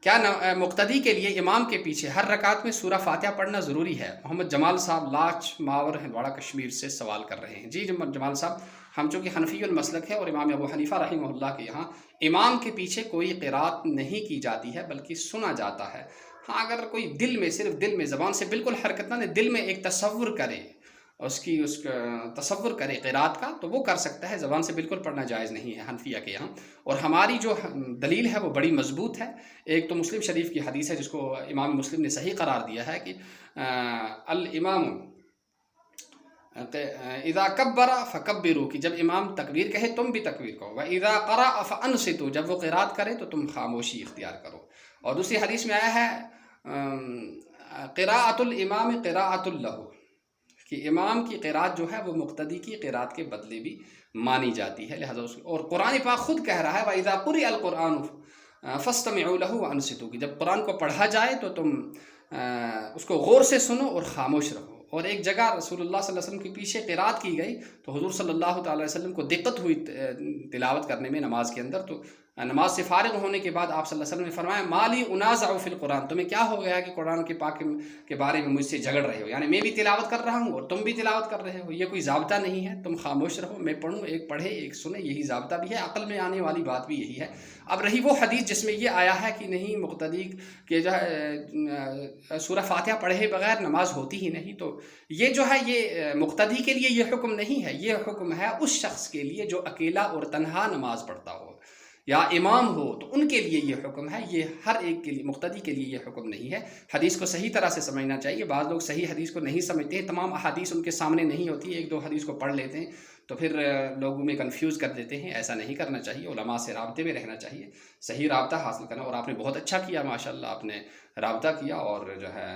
کیا مقتدی کے لیے امام کے پیچھے ہر رکعت میں سورہ فاتحہ پڑھنا ضروری ہے؟ محمد جمال صاحب لاچ ماور ہندواڑہ کشمیر سے سوال کر رہے ہیں۔ جی جمال صاحب، ہم چونکہ حنفی المسلک ہے اور امام ابو حنیفہ رحمہ اللہ کے یہاں امام کے پیچھے کوئی قرات نہیں کی جاتی ہے بلکہ سنا جاتا ہے۔ ہاں، اگر کوئی دل میں، صرف دل میں، زبان سے بالکل حرکت نہ دے، دل میں ایک تصور کرے، اس کا تصور کرے قرات کا، تو وہ کر سکتا ہے، زبان سے بالکل پڑھنا جائز نہیں ہے حنفیہ کے یہاں۔ اور ہماری جو دلیل ہے وہ بڑی مضبوط ہے۔ ایک تو مسلم شریف کی حدیث ہے جس کو امام مسلم نے صحیح قرار دیا ہے کہ الامام اذا کبر فکبروا، کہ جب امام تکبیر کہے تم بھی تکبیر کہو، واذا قرأ فانصتوا، جب وہ قرات کرے تو تم خاموشی اختیار کرو۔ اور دوسری حدیث میں آیا ہے قراءۃ الامام قراءۃ لہ، کہ امام کی قرات جو ہے وہ مقتدی کی قرات کے بدلے بھی مانی جاتی ہے، لہذا اور قرآن پاک خود کہہ رہا ہے وَإِذَا قُرِئَ الْقُرْآنُ فَاسْتَمِعُوا لَهُ وَأَنصِتُوا، کہ جب قرآن کو پڑھا جائے تو تم اس کو غور سے سنو اور خاموش رہو۔ اور ایک جگہ رسول اللہ صلی اللہ علیہ وسلم کے پیچھے قرات کی گئی تو حضور صلی اللہ تعالی وسلم کو دقت ہوئی تلاوت کرنے میں نماز کے اندر، تو نماز سے فارغ ہونے کے بعد آپ صلی اللہ علیہ وسلم نے فرمایا مالی انازع فی القرآن، تمہیں کیا ہو گیا کہ قرآن کے پاک کے بارے میں مجھ سے جھگڑ رہے ہو؟ یعنی میں بھی تلاوت کر رہا ہوں اور تم بھی تلاوت کر رہے ہو، یہ کوئی ضابطہ نہیں ہے، تم خاموش رہو، میں پڑھوں، ایک پڑھے ایک سنے، یہی ضابطہ بھی ہے، عقل میں آنے والی بات بھی یہی ہے۔ اب رہی وہ حدیث جس میں یہ آیا ہے کہ نہیں مقتدی کہ جو ہے سورہ فاتحہ پڑھے بغیر نماز ہوتی ہی نہیں، تو یہ جو ہے یہ مقتدی کے لیے یہ حکم نہیں ہے، یہ حکم ہے اس شخص کے لیے جو اکیلا اور تنہا نماز پڑھتا ہو یا امام ہو، تو ان کے لیے یہ حکم ہے، یہ ہر ایک کے لیے، مقتدی کے لیے یہ حکم نہیں ہے۔ حدیث کو صحیح طرح سے سمجھنا چاہیے۔ بعض لوگ صحیح حدیث کو نہیں سمجھتے ہیں، تمام احادیث ان کے سامنے نہیں ہوتی، ایک دو حدیث کو پڑھ لیتے ہیں تو پھر لوگوں میں کنفیوز کر دیتے ہیں، ایسا نہیں کرنا چاہیے، علماء سے رابطے میں رہنا چاہیے، صحیح رابطہ حاصل کرنا۔ اور آپ نے بہت اچھا کیا، ماشاءاللہ آپ نے رابطہ کیا اور جو ہے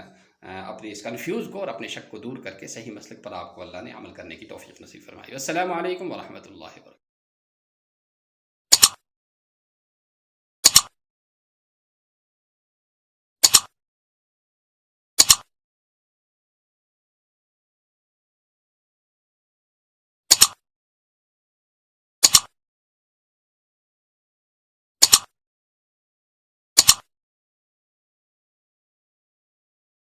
اپنے اس کنفیوز کو اور اپنے شک کو دور کر کے صحیح مسلک پر آپ کو اللہ نے عمل کرنے کی توفیق نصیب فرمائی۔ السلام علیکم ورحمۃ اللہ وبرکاتہ۔